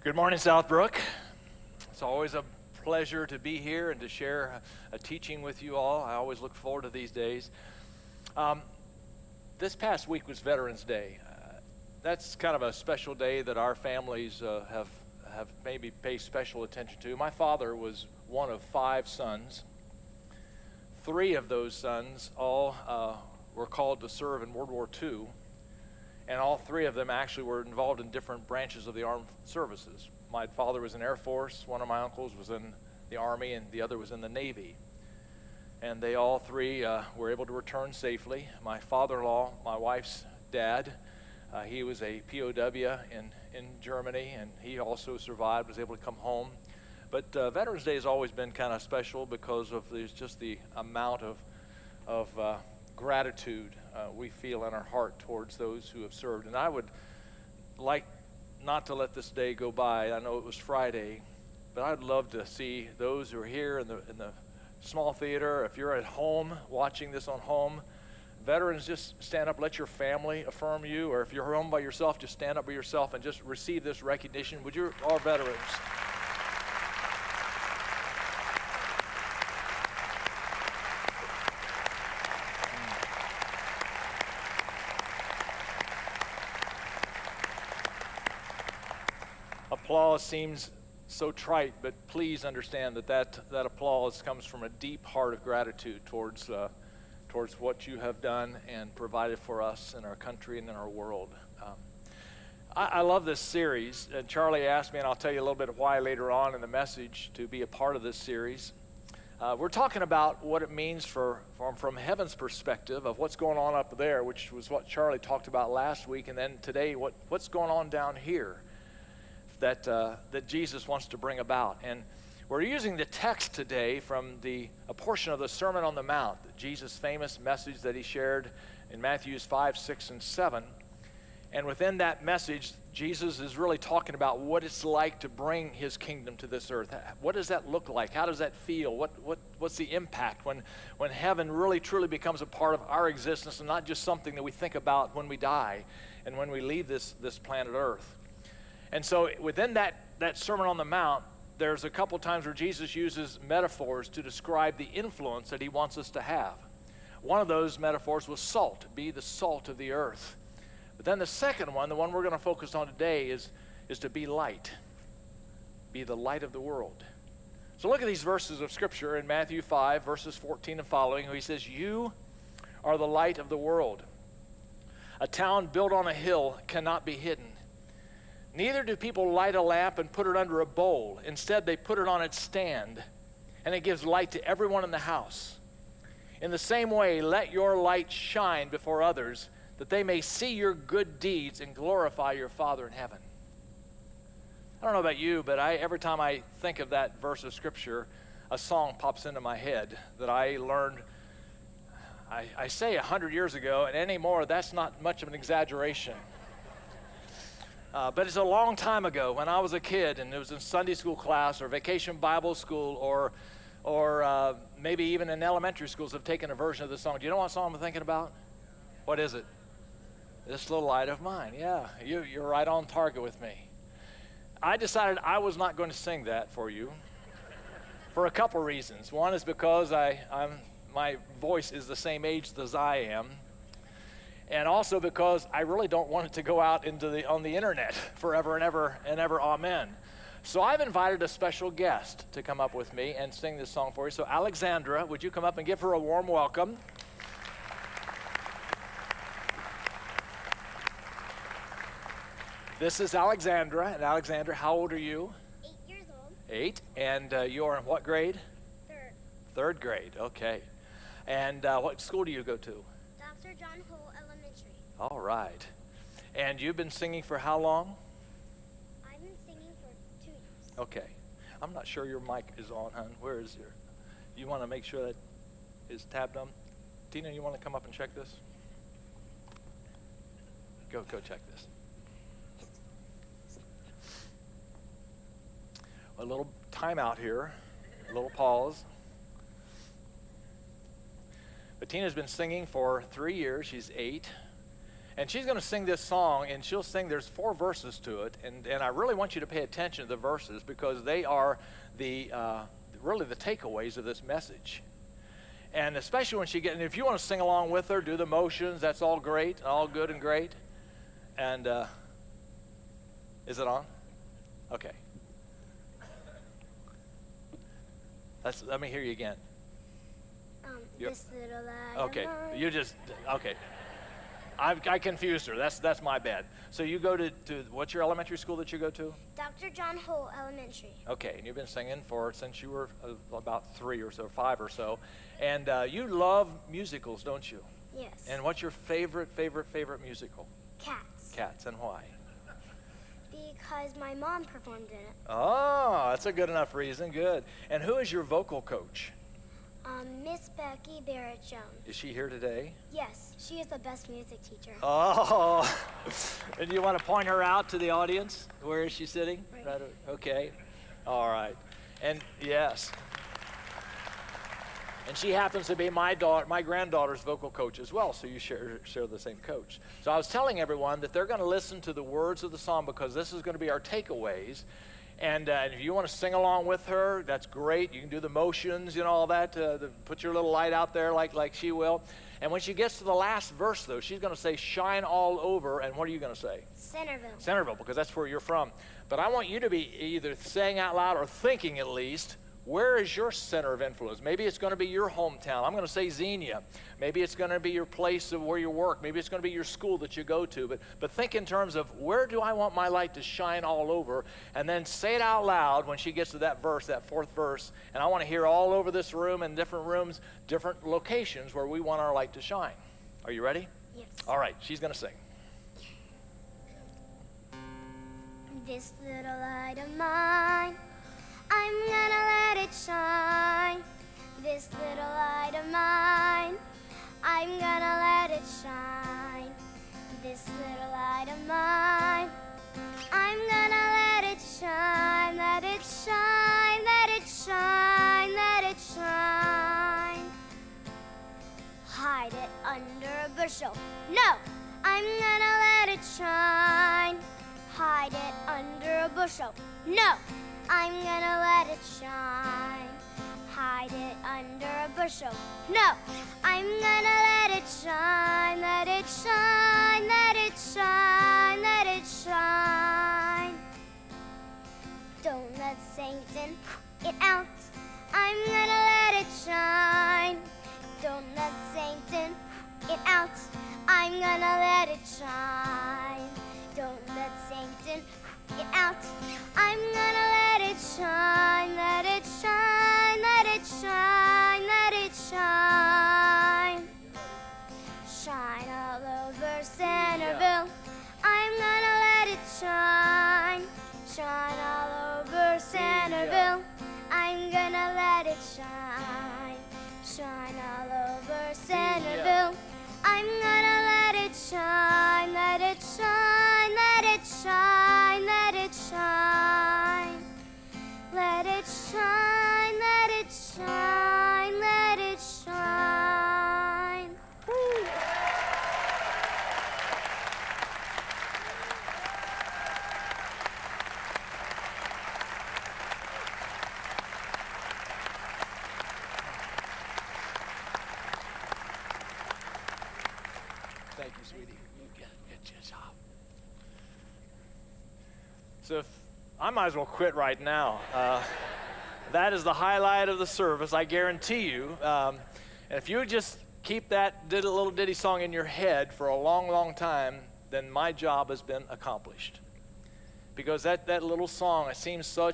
Good morning, SouthBrook. It's always a pleasure to be here and to share a teaching with you all. I always look forward to these days. This past week was Veterans Day. That's kind of a special day that our families have maybe paid special attention to. My father was one of 5 sons. 3 of those sons all were called to serve in World War II. And all 3 of them actually were involved in different branches of the armed services. My father was in Air Force, one of my uncles was in the Army, and the other was in the Navy. And they all 3 were able to return safely. My father-in-law, my wife's dad, he was a POW in Germany, and he also survived, was able to come home. But Veterans Day has always been kind of special because of just the amount of gratitude we feel in our heart towards those who have served. And I would like not to let this day go by. I know it was Friday, but I'd love to see those who are here in the small theater. If you're at home watching this on home, veterans, just stand up, let your family affirm you, or if you're home by yourself, just stand up by yourself and just receive this recognition. Would you, all veterans? Applause seems so trite, but please understand that applause comes from a deep heart of gratitude towards what you have done and provided for us in our country and in our world. I love this series, and Charlie asked me, and I'll tell you a little bit why later on in the message, to be a part of this series. We're talking about what it means from heaven's perspective of what's going on up there, which was what Charlie talked about last week, and then today what's going on down here that Jesus wants to bring about. And we're using the text today from a portion of the Sermon on the Mount, Jesus' famous message that he shared in Matthews 5, 6, and 7. And within that message, Jesus is really talking about what it's like to bring his kingdom to this earth. What does that look like? How does that feel? What's the impact when heaven really truly becomes a part of our existence and not just something that we think about when we die and when we leave this planet Earth? And so within that Sermon on the Mount, there's a couple times where Jesus uses metaphors to describe the influence that he wants us to have. One of those metaphors was salt, be the salt of the earth. But then the second one, the one we're going to focus on today, is to be light, be the light of the world. So look at these verses of Scripture in Matthew 5, verses 14 and following, where he says, "You are the light of the world. A town built on a hill cannot be hidden. Neither do people light a lamp and put it under a bowl. Instead, they put it on its stand, and it gives light to everyone in the house. In the same way, let your light shine before others, that they may see your good deeds and glorify your Father in heaven." I don't know about you, but every time I think of that verse of Scripture, a song pops into my head that I learned, I say 100 years ago, and anymore, that's not much of an exaggeration. But it's a long time ago when I was a kid and it was in Sunday school class or vacation Bible school or maybe even in elementary schools have taken a version of this song. Do you know what song I'm thinking about? What is it? "This Little Light of Mine." Yeah, you're right on target with me. I decided I was not going to sing that for you for a couple reasons. One is because my voice is the same age as I am. And also because I really don't want it to go out on the internet forever and ever, amen. So I've invited a special guest to come up with me and sing this song for you. So Alexandra, would you come up and give her a warm welcome? This is Alexandra. And Alexandra, how old are you? 8 years old. 8. And you're in what grade? 3rd. 3rd grade, okay. And what school do you go to? Dr. John Hull Elementary. All right. And you've been singing for how long? I've been singing for 2 years. Okay. I'm not sure your mic is on, hon. Where is your? You want to make sure that is tabbed on? Tina, you want to come up and check this? Go check this. A little timeout here, a little pause. But Tina's been singing for 3 years. She's 8. And she's going to sing this song, and she'll sing, there's 4 verses to it, and I really want you to pay attention to the verses because they are really the takeaways of this message. And especially when and if you want to sing along with her, do the motions, that's all great, all good and great. And is it on? Okay. Let me hear you again. This little light Okay, of mine. okay. I confused her. That's my bad. So you go to what's your elementary school that you go to? Dr. John Hull Elementary. Okay, and you've been singing since you were about 3 or so, 5 or so, and you love musicals, don't you? Yes. And what's your favorite musical? Cats. Cats, and why? Because my mom performed in it. Oh, that's a good enough reason. Good. And who is your vocal coach? Miss Becky Barrett Jones. Is she here today? Yes, she is the best music teacher. Oh, and you want to point her out to the audience? Where is she sitting? Right. Okay. All right. And yes. And she happens to be my granddaughter's vocal coach as well, so you share the same coach. So I was telling everyone that they're going to listen to the words of the song because this is going to be our takeaways. And if you want to sing along with her, that's great. You can do the motions, all that, put your little light out there like she will. And when she gets to the last verse, though, she's going to say, shine all over. And what are you going to say? Centerville. Centerville, because that's where you're from. But I want you to be either saying out loud or thinking at least, where is your center of influence? Maybe it's going to be your hometown. I'm going to say Xenia. Maybe it's going to be your place of where you work. Maybe it's going to be your school that you go to. But think in terms of where do I want my light to shine all over? And then say it out loud when she gets to that verse, that 4th verse. And I want to hear all over this room and different rooms, different locations where we want our light to shine. Are you ready? Yes. All right, she's going to sing. This little light of mine, I'm gonna let it shine. This little light of mine, I'm gonna let it shine. This little light of mine, I'm gonna let it shine. Let it shine, let it shine, let it shine. Hide it under a bushel. No, I'm gonna let it shine. Hide it under a bushel. No, I'm gonna let it shine. Hide it under a bushel. No, I'm gonna let it shine. Let it shine, let it shine, let it shine. Don't let Satan it out. I'm gonna let it shine. Don't let Satan it out. I'm gonna let it shine. Don't let Satan it out. I'm gonna let it shine, let it shine, let it shine, let it shine. Shine all over Centerville. I'm gonna let it shine. Shine all over Centerville. I'm gonna let it shine. Shine all over Centerville. I'm gonna let it shine, let it shine, let it shine, let it shine. Let it shine, let it shine, let it shine. Woo. Thank you, sweetie. Good job. So I might as well quit right now. That is the highlight of the service, I guarantee you. And if you just keep that little ditty song in your head for a long, long time, then my job has been accomplished. Because that little song, it seems so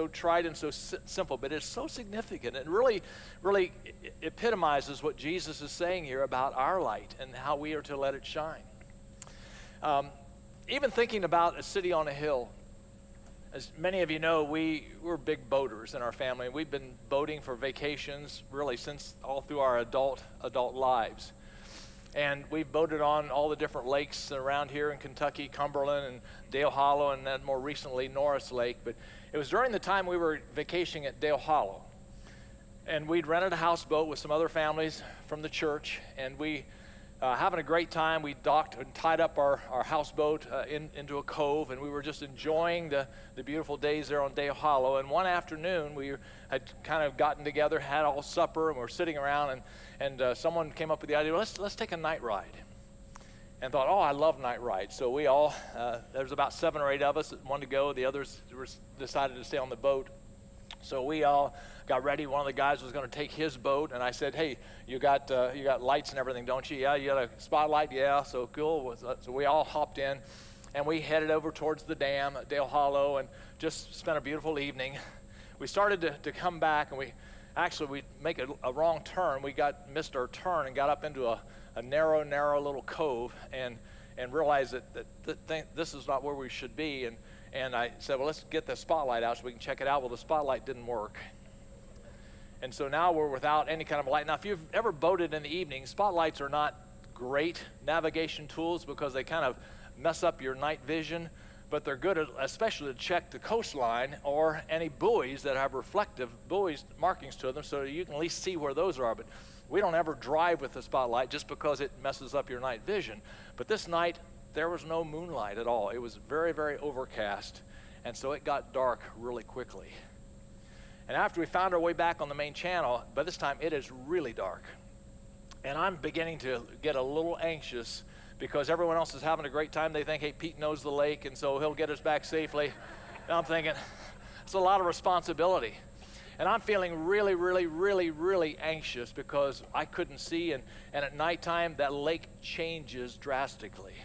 trite and so simple, but it's so significant. It really epitomizes what Jesus is saying here about our light and how we are to let it shine. Even thinking about a city on a hill, as many of you know, we're big boaters in our family. We've been boating for vacations really since all through our adult lives. And we've boated on all the different lakes around here in Kentucky, Cumberland and Dale Hollow, and then more recently Norris Lake. But it was during the time we were vacationing at Dale Hollow. And we'd rented a houseboat with some other families from the church, and we having a great time. We docked and tied up our houseboat into a cove, and we were just enjoying the beautiful days there on Dale Hollow. And one afternoon, we had kind of gotten together, had all supper, and we were sitting around, and someone came up with the idea, let's take a night ride. And thought, I love night rides. So we all, there was about 7 or 8 of us that wanted to go. The others decided to stay on the boat. So we all got ready. One of the guys was going to take his boat, and I said, hey, you got lights and everything, don't you? Yeah, you got a spotlight? Yeah, so cool. So we all hopped in, and we headed over towards the dam at Dale Hollow and just spent a beautiful evening. We started to come back, and we make a wrong turn. We missed our turn and got up into a narrow little cove and realized that this is not where we should be. And I said, well, let's get the spotlight out so we can check it out. Well, the spotlight didn't work. And so now we're without any kind of light. Now, if you've ever boated in the evening, spotlights are not great navigation tools because they kind of mess up your night vision, but they're good, especially to check the coastline or any buoys that have reflective buoys markings to them so you can at least see where those are. But we don't ever drive with the spotlight just because it messes up your night vision. But this night, there was no moonlight at all. It was very, very overcast, and so it got dark really quickly. And after we found our way back on the main channel, by this time it is really dark. And I'm beginning to get a little anxious because everyone else is having a great time. They think, hey, Pete knows the lake, and so he'll get us back safely. And I'm thinking, it's a lot of responsibility. And I'm feeling really, really, really, really anxious because I couldn't see, and at nighttime, that lake changes drastically.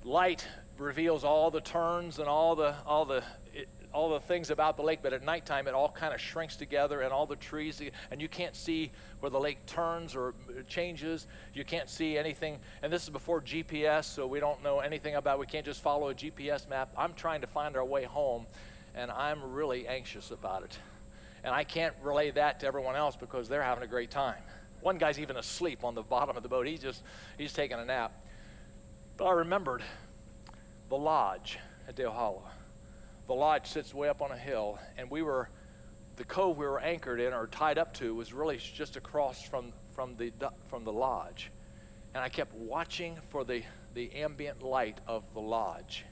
Light reveals all the turns and all the things about the lake, but at nighttime it all kind of shrinks together, and all the trees, and you can't see where the lake turns or changes. You can't see anything, and this is before GPS, so we don't know anything about it. We can't just follow a GPS map. I'm trying to find our way home, and I'm really anxious about it. And I can't relay that to everyone else because they're having a great time. One guy's even asleep on the bottom of the boat. He's taking a nap. But I remembered the lodge at Dale Hollow. The lodge sits way up on a hill, and the cove we were anchored in or tied up to was really just across from the lodge. And I kept watching for the ambient light of the lodge.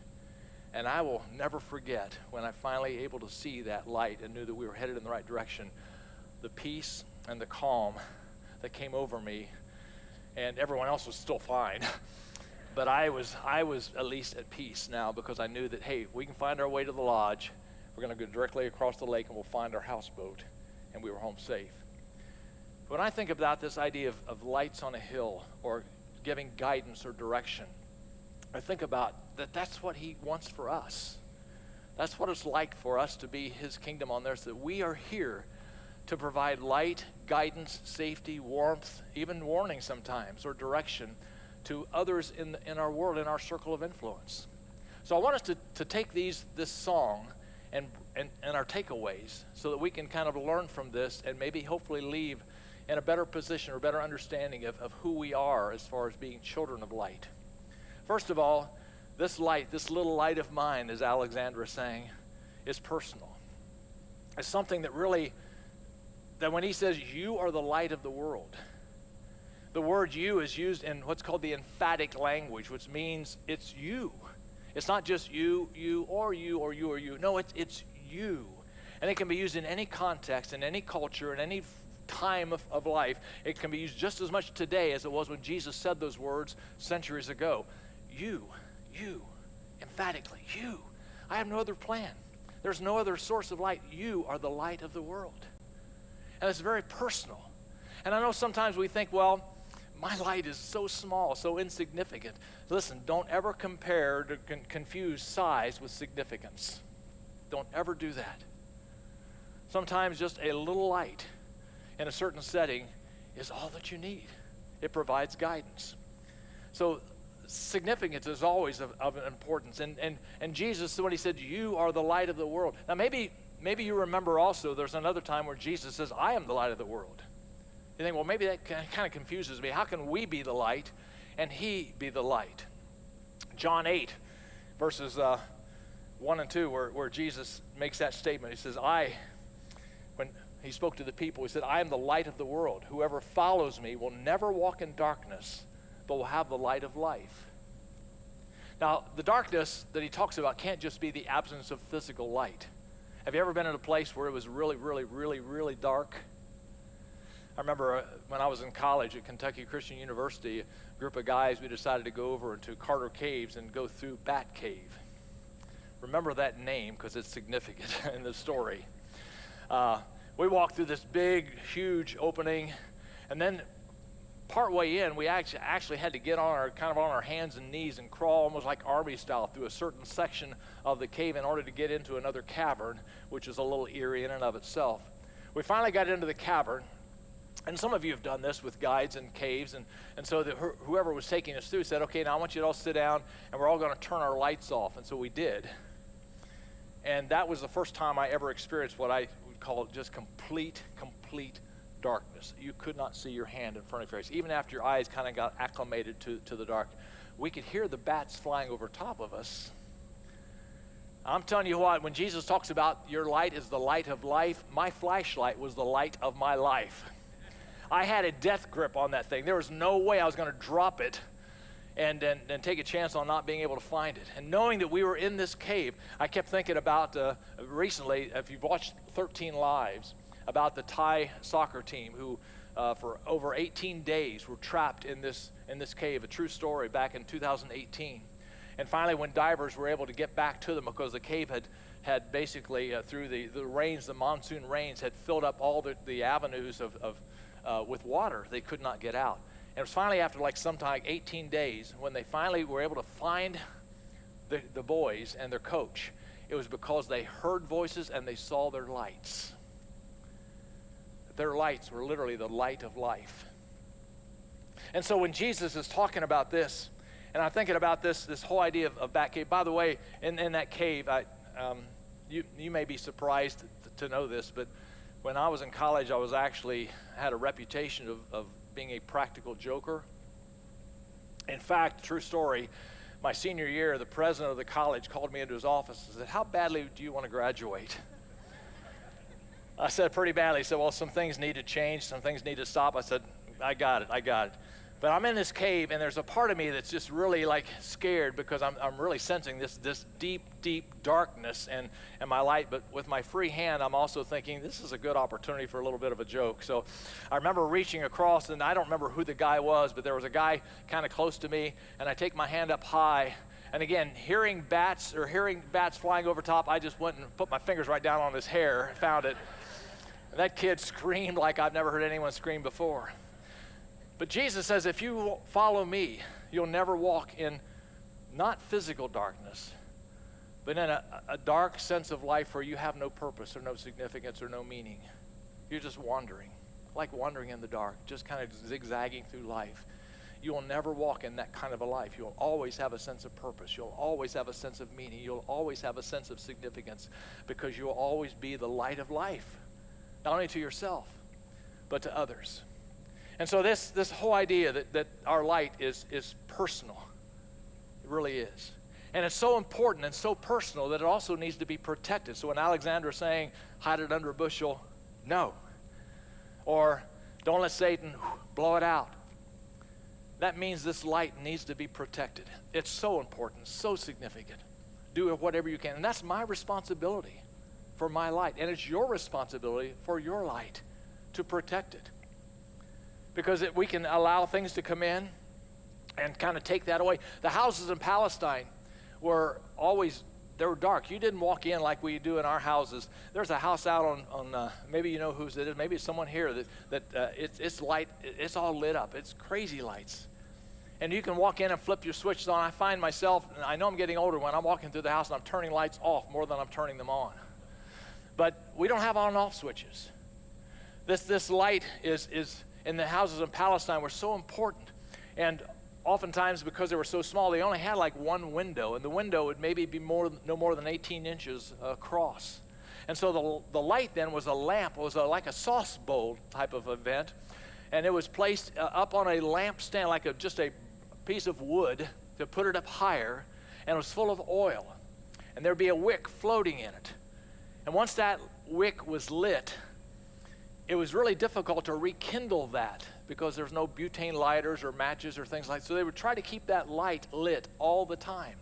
And I will never forget when I finally able to see that light and knew that we were headed in the right direction, the peace and the calm that came over me. And everyone else was still fine. But I was at least at peace now because I knew that, hey, we can find our way to the lodge. We're going to go directly across the lake and we'll find our houseboat. And we were home safe. When I think about this idea of lights on a hill or giving guidance or direction, I think about that's what he wants for us. That's what it's like for us to be his kingdom on earth, that we are here to provide light, guidance, safety, warmth, even warning sometimes, or direction to others in our world, in our circle of influence. So I want us to take this song and our takeaways so that we can kind of learn from this and maybe hopefully leave in a better position or better understanding of who we are as far as being children of light. First of all, this light, this little light of mine, as Alexandra sang, is personal. It's something that when he says, you are the light of the world, the word you is used in what's called the emphatic language, which means it's you. It's not just you, or you, or you, or you. No, it's you. And it can be used in any context, in any culture, in any time of life. It can be used just as much today as it was when Jesus said those words centuries ago. You, emphatically, you. I have no other plan. There's no other source of light. You are the light of the world. And it's very personal. And I know sometimes we think, well, my light is so small, so insignificant. Listen, don't ever compare to confuse size with significance. Don't ever do that. Sometimes just a little light in a certain setting is all that you need. It provides guidance. So significance is always of importance. And Jesus, when he said, you are the light of the world. Now maybe you remember also there's another time where Jesus says, I am the light of the world. You think, well, maybe that kind of confuses me. How can we be the light and he be the light? John 8, verses 1 and 2, where Jesus makes that statement. He says, He spoke to the people. He said, I am the light of the world. Whoever follows me will never walk in darkness, but will have the light of life. Now, the darkness that he talks about can't just be the absence of physical light. Have you ever been in a place where it was really, really, really, really dark? I remember when I was in college at Kentucky Christian University, a group of guys, we decided to go over into Carter Caves and go through Bat Cave. Remember that name because it's significant in the story. We walked through this big, huge opening, and then partway in, we actually had to get on our hands and knees and crawl almost like army style through a certain section of the cave in order to get into another cavern, which is a little eerie in and of itself. We finally got into the cavern, and some of you have done this with guides and caves, and so whoever was taking us through said, okay, now I want you to all sit down, and we're all going to turn our lights off, and so we did. And that was the first time I ever experienced what I would call just complete darkness. You could not see your hand in front of your face. Even after your eyes kind of got acclimated to the dark, we could hear the bats flying over top of us. I'm telling you what, when Jesus talks about your light is the light of life, my flashlight was the light of my life. I had a death grip on that thing. There was no way I was going to drop it and then take a chance on not being able to find it. And knowing that we were in this cave, I kept thinking about recently, if you've watched 13 Lives, about the Thai soccer team who for over 18 days were trapped in this cave, a true story back in 2018. And finally, when divers were able to get back to them because the cave had basically, through the rains, the monsoon rains, had filled up all the avenues with water, they could not get out. And it was finally after sometime 18 days when they finally were able to find the boys and their coach. It was because they heard voices and they saw their lights. Their lights were literally the light of life. And so when Jesus is talking about this, and I'm thinking about this whole idea of Bat Cave. By the way, in that cave, you may be surprised to know this, but when I was in college, I had a reputation of being a practical joker. In fact, true story, my senior year, the president of the college called me into his office and said, how badly do you want to graduate? I said, pretty badly. He said, well, some things need to change, some things need to stop. I said, I got it. But I'm in this cave, and there's a part of me that's just really scared because I'm really sensing this deep darkness and my light. But with my free hand, I'm also thinking this is a good opportunity for a little bit of a joke. So I remember reaching across, and I don't remember who the guy was, but there was a guy kind of close to me, and I take my hand up high. And again, hearing bats flying over top, I just went and put my fingers right down on his hair and found it. And that kid screamed like I've never heard anyone scream before. But Jesus says, if you follow me, you'll never walk in not physical darkness, but in a dark sense of life where you have no purpose or no significance or no meaning. You're just wandering, like wandering in the dark, just kind of zigzagging through life. You will never walk in that kind of a life. You'll always have a sense of purpose. You'll always have a sense of meaning. You'll always have a sense of significance because you'll always be the light of life, not only to yourself, but to others. And so this whole idea that our light is personal, it really is. And it's so important and so personal that it also needs to be protected. So when Alexandra is saying, hide it under a bushel, no. Or don't let Satan blow it out. That means this light needs to be protected. It's so important, so significant. Do whatever you can. And that's my responsibility for my light. And it's your responsibility for your light to protect it. Because we can allow things to come in and kind of take that away. The houses in Palestine were dark. You didn't walk in like we do in our houses. There's a house out on maybe you know whose it is. Maybe it's someone here it's light. It's all lit up. It's crazy lights. And you can walk in and flip your switches on. I find myself, and I know I'm getting older, when I'm walking through the house and I'm turning lights off more than I'm turning them on. But we don't have on and off switches. This light is in the houses in Palestine were so important. And oftentimes, because they were so small, they only had one window, and the window would maybe be no more than 18 inches across. And so the light then was a lamp, like a sauce bowl type of event, and it was placed up on a lampstand, just a piece of wood to put it up higher, and it was full of oil. And there'd be a wick floating in it. And once that wick was lit, it was really difficult to rekindle that because there's no butane lighters or matches or things like that. So they would try to keep that light lit all the time.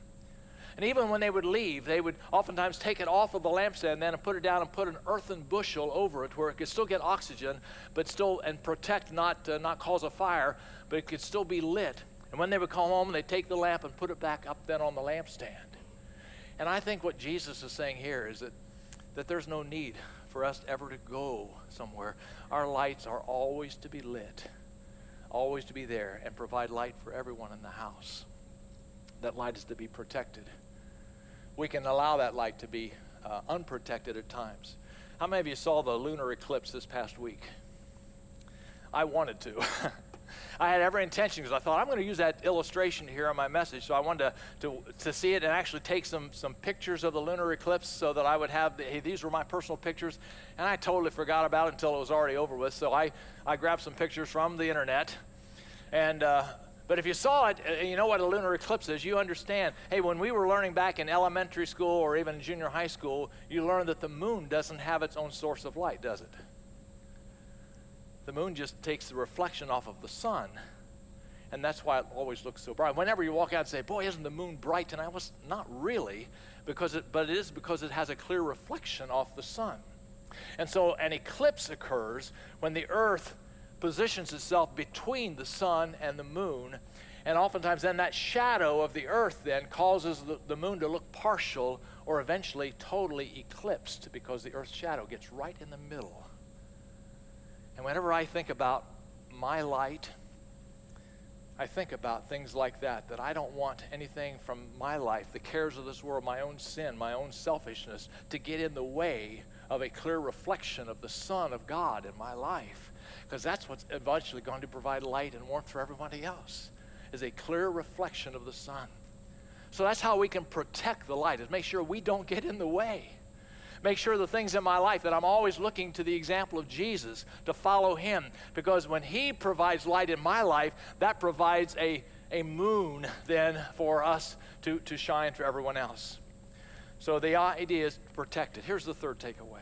And even when they would leave, they would oftentimes take it off of the lampstand then and put it down and put an earthen bushel over it where it could still get oxygen, but still, and protect, not cause a fire, but it could still be lit. And when they would come home, they'd take the lamp and put it back up then on the lampstand. And I think what Jesus is saying here is that there's no need for us ever to go somewhere. Our lights are always to be lit, always to be there and provide light for everyone in the house. That light is to be protected. We can allow that light to be unprotected at times. How many of you saw the lunar eclipse this past week? I wanted to. I had every intention because I thought I'm going to use that illustration here on my message. So I wanted to see it and actually take some pictures of the lunar eclipse so that I would have, hey, these were my personal pictures. And I totally forgot about it until it was already over with. So I grabbed some pictures from the internet. And but if you saw it, you know what a lunar eclipse is, you understand. Hey, when we were learning back in elementary school or even junior high school, you learned that the moon doesn't have its own source of light, does it? The moon just takes the reflection off of the sun, and that's why it always looks so bright. Whenever you walk out and say, boy, isn't the moon bright tonight? Well, not really, but it is because it has a clear reflection off the sun. And so an eclipse occurs when the earth positions itself between the sun and the moon, and oftentimes then that shadow of the earth then causes the moon to look partial or eventually totally eclipsed because the earth's shadow gets right in the middle. And whenever I think about my light, I think about things like that I don't want anything from my life, the cares of this world, my own sin, my own selfishness, to get in the way of a clear reflection of the Son of God in my life. Because that's what's eventually going to provide light and warmth for everybody else, is a clear reflection of the sun. So that's how we can protect the light, is make sure we don't get in the way. Make sure the things in my life that I'm always looking to the example of Jesus to follow him. Because when he provides light in my life, that provides a moon then for us to shine for everyone else. So the idea is to protect it. Here's the third takeaway.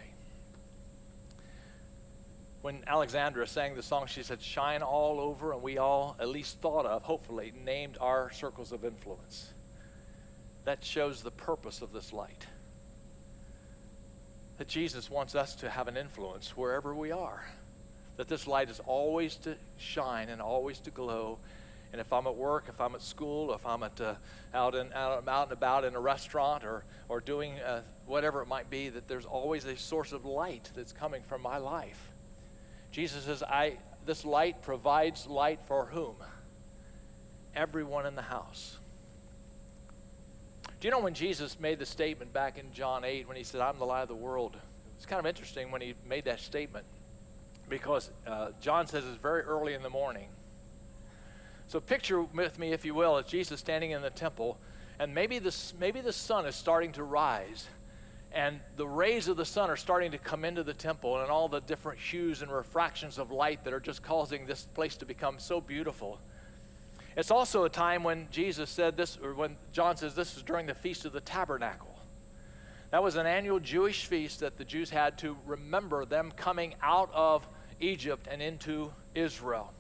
When Alexandra sang the song, she said, shine all over, and we all at least thought of, hopefully, named our circles of influence. That shows the purpose of this light. That Jesus wants us to have an influence wherever we are. That this light is always to shine and always to glow. And if I'm at work, if I'm at school, if I'm out and about in a restaurant or doing whatever it might be, that there's always a source of light that's coming from my life. Jesus says, this light provides light for whom? Everyone in the house. Do you know when Jesus made the statement back in John 8 when he said, I'm the light of the world? It's kind of interesting when he made that statement because John says it's very early in the morning. So picture with me, if you will, as Jesus standing in the temple, and maybe the sun is starting to rise, and the rays of the sun are starting to come into the temple, and all the different hues and refractions of light that are just causing this place to become so beautiful. It's also a time when Jesus said this, or when John says this was during the Feast of the Tabernacle. That was an annual Jewish feast that the Jews had to remember them coming out of Egypt and into Israel.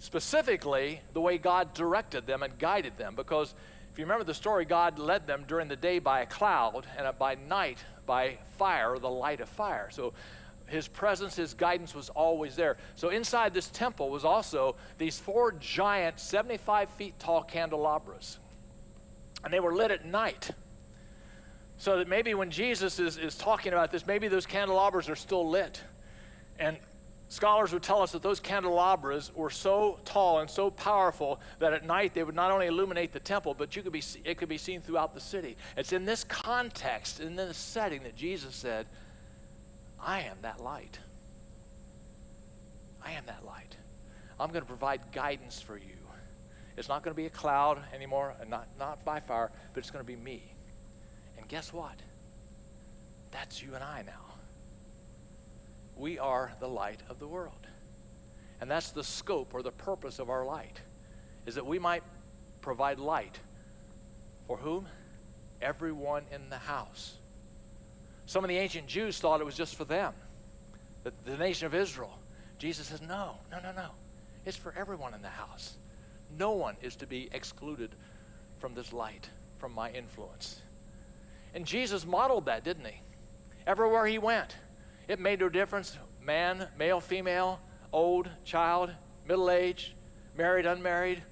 Specifically, the way God directed them and guided them, because if you remember the story, God led them during the day by a cloud and by night by fire, the light of fire. So his presence, his guidance was always there. So inside this temple was also these 4 giant 75 feet tall candelabras. And they were lit at night. So that maybe when Jesus is talking about this, maybe those candelabras are still lit. And scholars would tell us that those candelabras were so tall and so powerful that at night they would not only illuminate the temple, but it could be seen throughout the city. It's in this context, in this setting, that Jesus said, I am that light. I am that light. I'm going to provide guidance for you. It's not going to be a cloud anymore, and not by fire, but it's going to be me. And guess what? That's you and I now. We are the light of the world. And that's the scope or the purpose of our light, is that we might provide light for whom? Everyone in the house. Some of the ancient Jews thought it was just for them. the nation of Israel. Jesus says, no. It's for everyone in the house. No one is to be excluded from this light, from my influence. And Jesus modeled that, didn't he? Everywhere he went, it made no difference. Man, male, female, old, child, middle-aged, married, unmarried.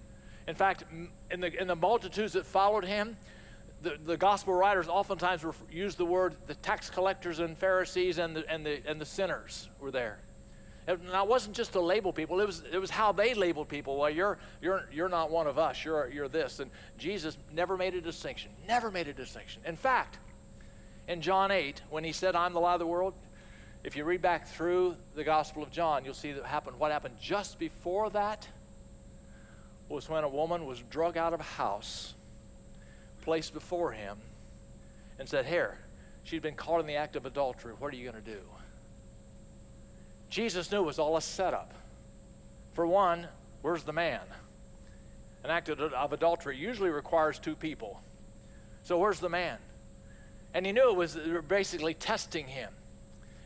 In fact, in the multitudes that followed him, the gospel writers oftentimes use the word the tax collectors and Pharisees and the sinners were there. Now, it wasn't just to label people; it was how they labeled people. Well, you're not one of us. You're this. And Jesus never made a distinction. Never made a distinction. In fact, in John 8, when he said, "I'm the light of the world," if you read back through the Gospel of John, you'll see what happened just before that was when a woman was drug out of a house, placed before him, and said, "Here, she'd been caught in the act of adultery. What are you going to do?" Jesus knew it was all a setup. For one, where's the man? An act of adultery usually requires two people. So where's the man? And he knew it was basically testing him.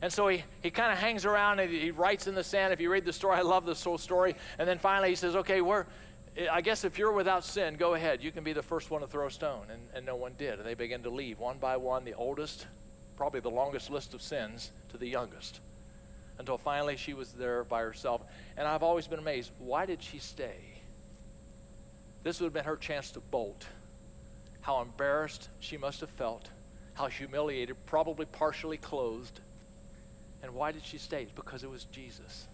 And so he kind of hangs around and he writes in the sand. If you read the story, I love this whole story. And then finally he says, okay, I guess if you're without sin, go ahead. You can be the first one to throw a stone. And no one did. And they began to leave one by one, the oldest, probably the longest list of sins, to the youngest, until finally she was there by herself. And I've always been amazed. Why did she stay? This would have been her chance to bolt. How embarrassed she must have felt. How humiliated, probably partially clothed. And why did she stay? It's because it was Jesus.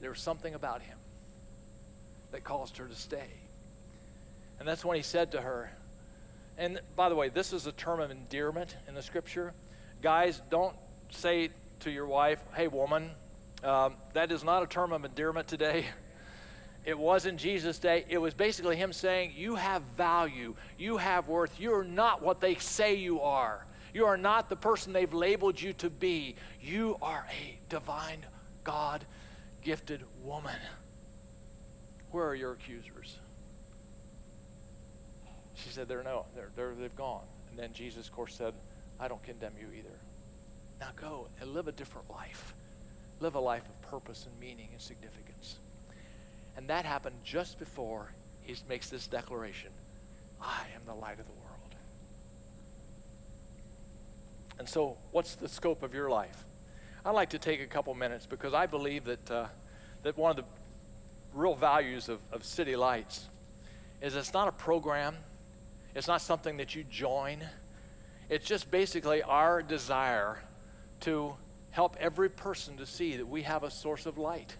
There was something about him that caused her to stay. And that's when he said to her, and by the way, this is a term of endearment in the scripture. Guys, don't say to your wife, "Hey, woman," that is not a term of endearment today. It was in Jesus' day. It was basically him saying, you have value, you have worth. You are not what they say you are. You are not the person they've labeled you to be. You are a divine, God-gifted woman. Where are your accusers? She said, they've gone. And then Jesus, of course, said, I don't condemn you either. Now go and live a different life. Live a life of purpose and meaning and significance. And that happened just before he makes this declaration, I am the light of the world. And so what's the scope of your life? I'd like to take a couple minutes because I believe that one of the real values of City Lights is it's not a program. It's not something that you join. It's just basically our desire to help every person to see that we have a source of light,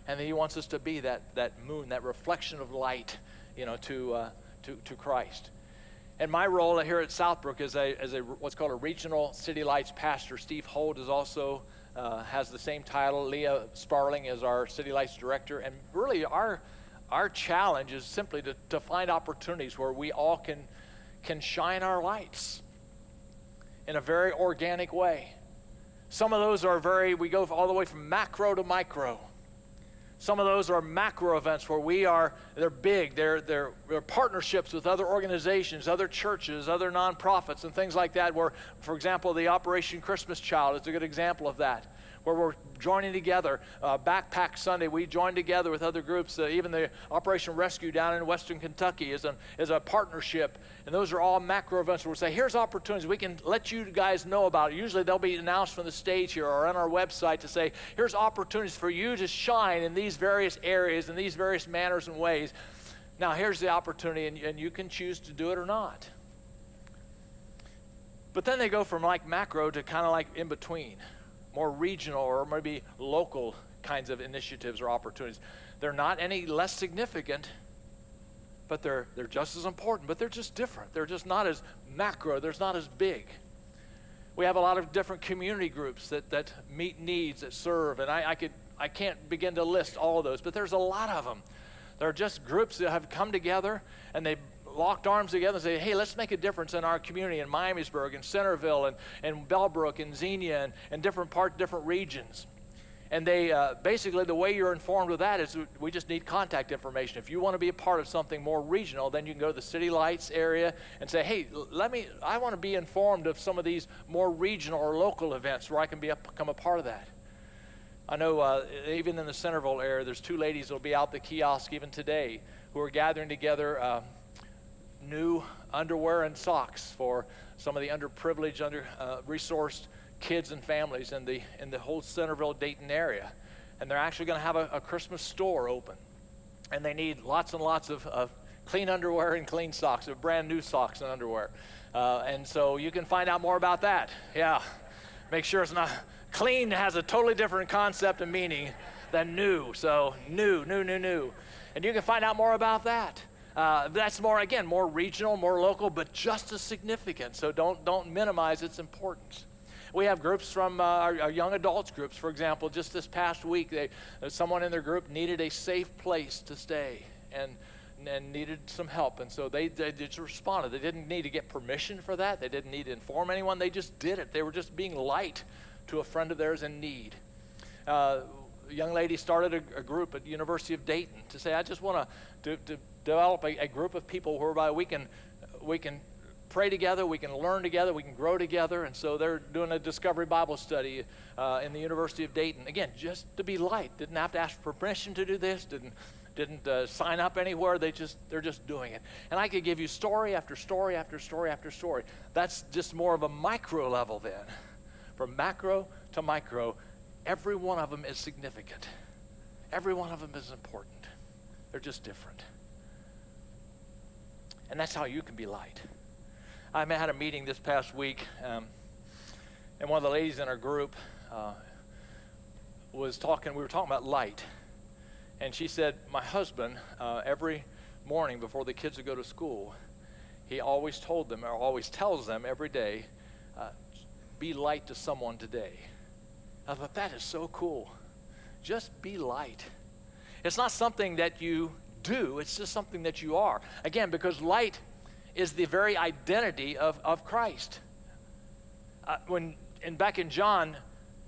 and that he wants us to be that moon, that reflection of light, to Christ. And my role here at SouthBrook is as a what's called a regional City Lights pastor. Steve Holt is also has the same title. Leah Sparling is our City Lights director. And really, our challenge is simply to find opportunities where we all can shine our lights in a very organic way. Some of those are we go all the way from macro to micro. Some of those are macro events where they're big. They're partnerships with other organizations, other churches, other nonprofits, and things like that, where, for example, the Operation Christmas Child is a good example of that, where we're joining together. Backpack Sunday, we joined together with other groups. Even the Operation Rescue down in Western Kentucky is a partnership. And those are all macro events where we say, here's opportunities we can let you guys know about. Usually they'll be announced from the stage here or on our website to say, here's opportunities for you to shine in these various areas, in these various manners and ways. Now here's the opportunity, and you can choose to do it or not. But then they go from like macro to kind of like in between. More regional or maybe local kinds of initiatives or opportunities. They're not any less significant, but they're just as important, but they're just different. They're just not as macro, they're not as big. We have a lot of different community groups that meet needs, that serve, and I can't begin to list all of those, but there's a lot of them. They're just groups that have come together and they've locked arms together and say, hey, let's make a difference in our community in Miamisburg and Centerville and Bellbrook and Xenia and different regions. And they basically, the way you're informed of that is we just need contact information. If you want to be a part of something more regional, then you can go to the City Lights area and say, hey, I want to be informed of some of these more regional or local events where I can become a part of that. I know even in the Centerville area, there's 2 ladies that will be out the kiosk even today who are gathering together new underwear and socks for some of the underprivileged, resourced kids and families in the whole Centerville, Dayton area. And they're actually going to have a Christmas store open. And they need lots and lots of clean underwear and clean socks, brand new socks and underwear. And so you can find out more about that. Yeah, make sure it's not, clean has a totally different concept and meaning than new. So new. And you can find out more about that. That's more regional, more local, but just as significant. So don't minimize its importance. We have groups from our young adults groups, for example. Just this past week, someone in their group needed a safe place to stay and needed some help. And so they just responded. They didn't need to get permission for that. They didn't need to inform anyone. They just did it. They were just being light to a friend of theirs in need. A young lady started a group at the University of Dayton to say, I just want to develop a group of people whereby we can pray together, we can learn together, we can grow together. And so they're doing a Discovery Bible study in the University of Dayton. Again, just to be light. Didn't have to ask permission to do this. Didn't sign up anywhere. They're just doing it. And I could give you story after story after story after story. That's just more of a micro level then. From macro to micro, every one of them is significant. Every one of them is important. They're just different. And that's how you can be light. I had a meeting this past week, and one of the ladies in our group we were talking about light. And she said, my husband, every morning before the kids would go to school, he always told them, or always tells them every day, be light to someone today. I thought, that is so cool. Just be light. It's not something that you do, it's just something that you are. Again, because light is the very identity of Christ. Back in John,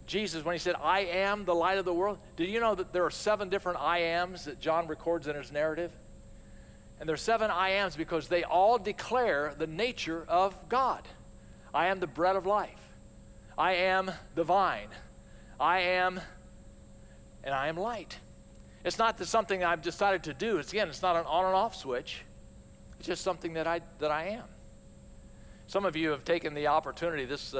Jesus, when he said, I am the light of the world, did you know that there are 7 different I ams that John records in his narrative? And there's 7 I ams because they all declare the nature of God. I am the bread of life. I am the vine. I am light. It's not something I've decided to do. It's not an on and off switch. It's just something that I am. Some of you have taken the opportunity this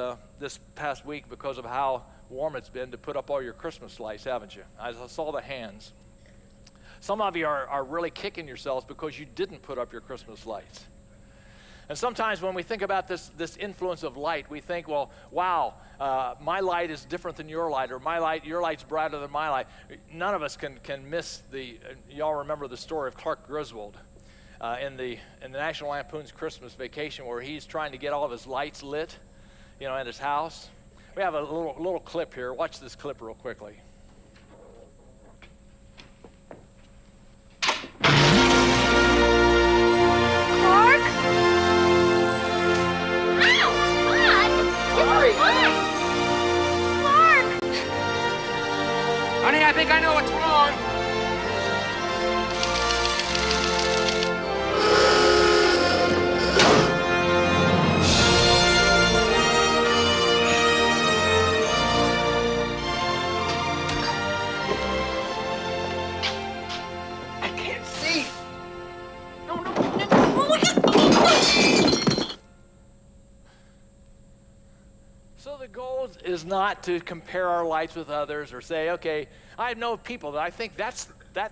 past week because of how warm it's been to put up all your Christmas lights, haven't you? I saw the hands. Some of you are really kicking yourselves because you didn't put up your Christmas lights. And sometimes when we think about this influence of light, we think, well, wow, my light is different than your light, or your light's brighter than my light. None of us can miss y'all remember the story of Clark Griswold in the National Lampoon's Christmas Vacation, where he's trying to get all of his lights lit, at his house. We have a little clip here. Watch this clip real quickly. Honey, I think I know what's wrong. I can't see. No. So the goal is not to compare our lights with others or say, okay, I know people that I think that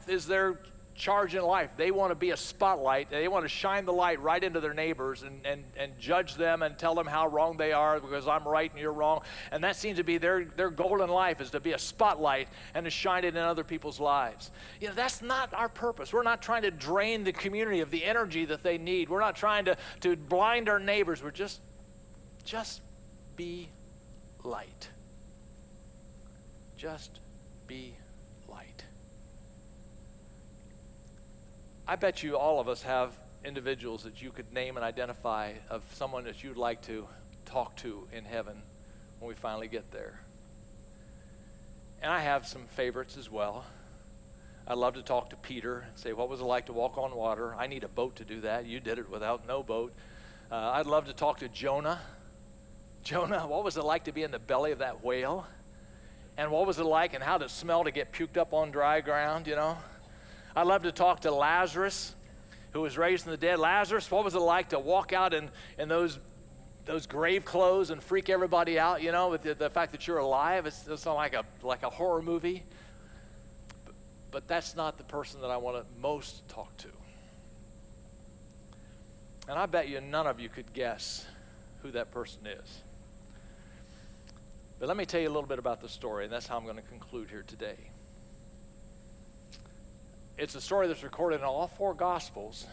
is their charge in life. They want to be a spotlight. They want to shine the light right into their neighbors and judge them and tell them how wrong they are because I'm right and you're wrong. And that seems to be their goal in life, is to be a spotlight and to shine it in other people's lives. That's not our purpose. We're not trying to drain the community of the energy that they need. We're not trying to blind our neighbors. We're just be light. Just be light. I bet you all of us have individuals that you could name and identify of someone that you'd like to talk to in heaven when we finally get there. And I have some favorites as well. I love to talk to Peter and say, what was it like to walk on water? I need a boat to do that. You did it without no boat. I'd love to talk to Jonah. Jonah, what was it like to be in the belly of that whale? And what was it like and how did it smell to get puked up on dry ground, you know? I'd love to talk to Lazarus, who was raised from the dead. Lazarus, what was it like to walk out in those grave clothes and freak everybody out, you know, with the fact that you're alive? It's like a horror movie. But that's not the person that I want to most talk to. And I bet you none of you could guess who that person is. But let me tell you a little bit about the story, and that's how I'm going to conclude here today. It's a story that's recorded in all 4 Gospels,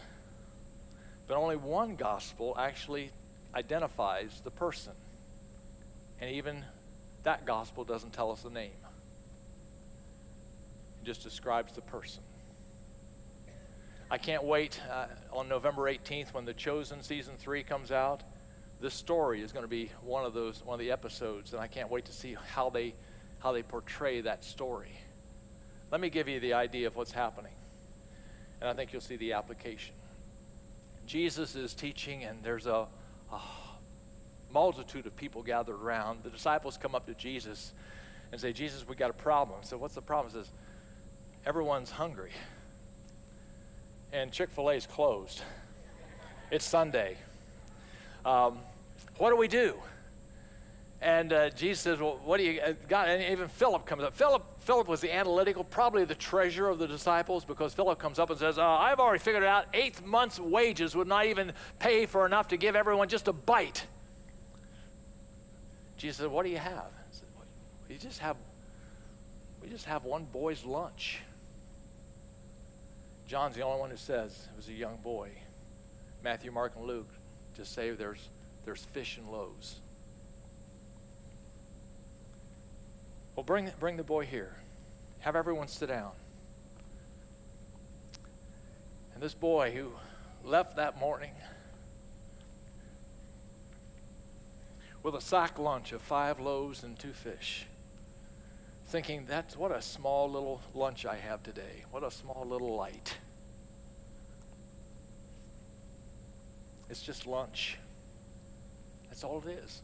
but only one Gospel actually identifies the person. And even that Gospel doesn't tell us the name. It just describes the person. I can't wait on November 18th when The Chosen Season 3 comes out. This story is going to be one of the episodes, and I can't wait to see how they portray that story. Let me give you the idea of what's happening, and I think you'll see the application. Jesus is teaching, and there's a multitude of people gathered around. The disciples come up to Jesus and say, Jesus, we got a problem. So what's the problem? He says, everyone's hungry, and Chick-fil-A is closed. It's Sunday. What do we do? And Jesus says, well, what do you got? And even Philip comes up. Philip was the analytical, probably the treasurer of the disciples, because Philip comes up and says, I've already figured it out. 8 months' wages would not even pay for enough to give everyone just a bite. Jesus said, what do you have? I said, we just have one boy's lunch. John's the only one who says it was a young boy. Matthew, Mark, and Luke just say there's fish and loaves. Well, bring the boy here. Have everyone sit down. And this boy who left that morning with a sack lunch of 5 loaves and 2 fish, thinking, that's what a small little lunch I have today. What a small little light. It's just lunch. That's all it is.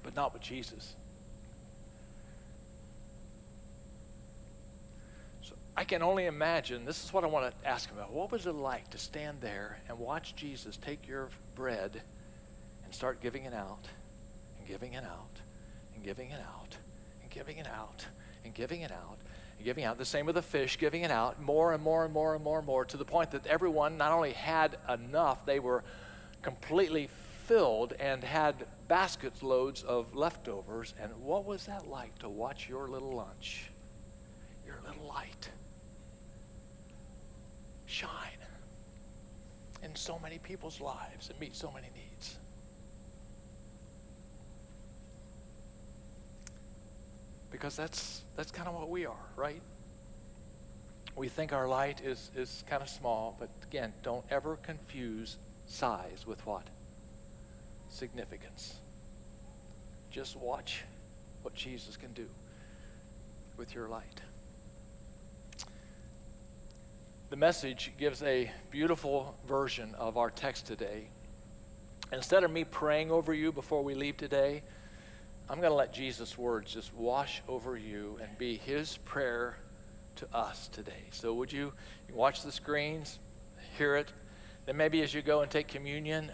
But not with Jesus. So I can only imagine, this is what I want to ask about. What was it like to stand there and watch Jesus take your bread and start giving it out, and giving it out, and giving it out, and giving it out, and giving it out, and giving out. The same with the fish, giving it out more and more and more and more and more, to the point that everyone not only had enough, they were completely filled and had baskets loads of leftovers. And what was that like to watch your little lunch, your little light, shine in so many people's lives and meet so many needs? Because that's kind of what we are, right? We think our light is kind of small, but again, don't ever confuse size with what? Significance. Just watch what Jesus can do with your light. The Message gives a beautiful version of our text today. Instead of me praying over you before we leave today, I'm going to let Jesus' words just wash over you and be his prayer to us today. So would you watch the screens, hear it, then maybe as you go and take communion,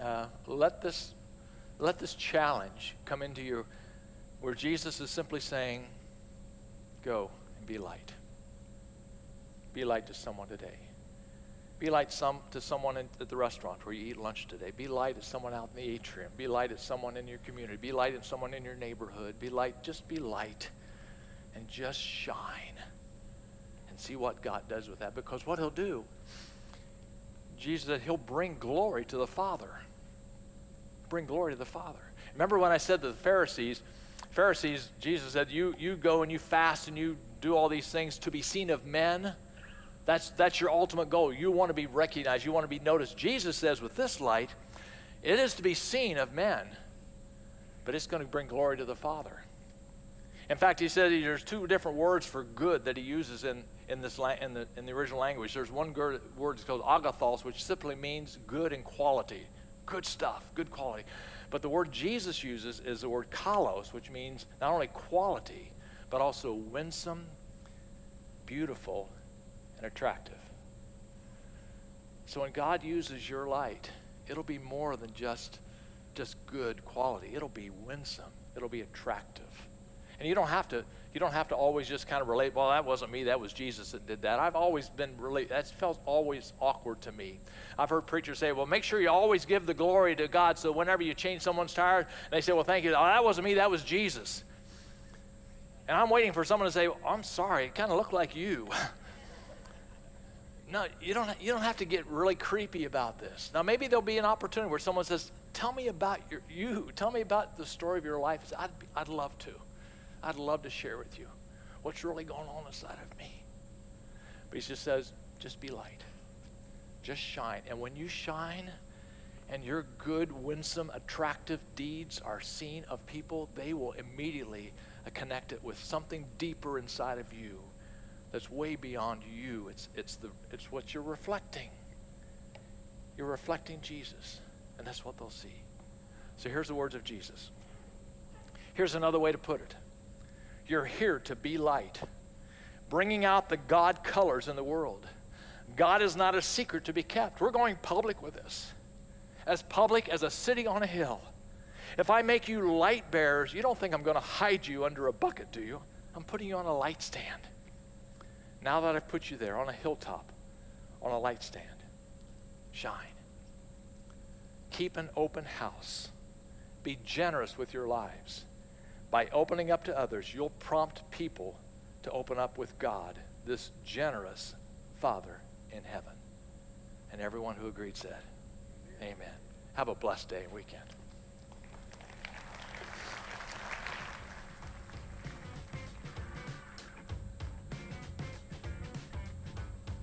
let this challenge come into you, where Jesus is simply saying, go and be light. Be light to someone today. Be light to someone at the restaurant where you eat lunch today. Be light to someone out in the atrium. Be light to someone in your community. Be light to someone in your neighborhood. Just be light and just shine and see what God does with that. Because what he'll do, Jesus said, he'll bring glory to the Father. Bring glory to the Father. Remember when I said to the Pharisees, Jesus said, you go and you fast and you do all these things to be seen of men. That's your ultimate goal. You want to be recognized. You want to be noticed. Jesus says with this light, it is to be seen of men, but it's going to bring glory to the Father. In fact, he said there's two different words for good that he uses in the original language. There's one word that's called agathos, which simply means good in quality, good stuff, good quality. But the word Jesus uses is the word kalos, which means not only quality, but also winsome, beautiful, and attractive. So when God uses your light, it'll be more than just good quality. It'll be winsome. It'll be attractive. And you don't have to always just kind of relate, well, that wasn't me, that was Jesus that did that. I've always been that felt always awkward to me. I've heard preachers say, well, make sure you always give the glory to God, so whenever you change someone's tire, they say, well, thank you. Oh, that wasn't me, that was Jesus. And I'm waiting for someone to say, I'm sorry, it kind of looked like you. No, you don't have to get really creepy about this. Now, maybe there'll be an opportunity where someone says, tell me about you. Tell me about the story of your life. I'd love to. I'd love to share with you what's really going on inside of me. But he just says, just be light. Just shine. And when you shine and your good, winsome, attractive deeds are seen of people, they will immediately connect it with something deeper inside of you that's way beyond you. It's what you're reflecting. You're reflecting Jesus, and that's what they'll see. So here's the words of Jesus. Here's another way to put it. You're here to be light, bringing out the God colors in the world. God is not a secret to be kept. We're going public with this, as public as a city on a hill. If I make you light bearers, you don't think I'm going to hide you under a bucket, do you? I'm putting you on a light stand. Now that I've put you there on a hilltop, on a light stand, shine. Keep an open house. Be generous with your lives. By opening up to others, you'll prompt people to open up with God, this generous Father in heaven. And everyone who agreed said, amen. Have a blessed day and weekend.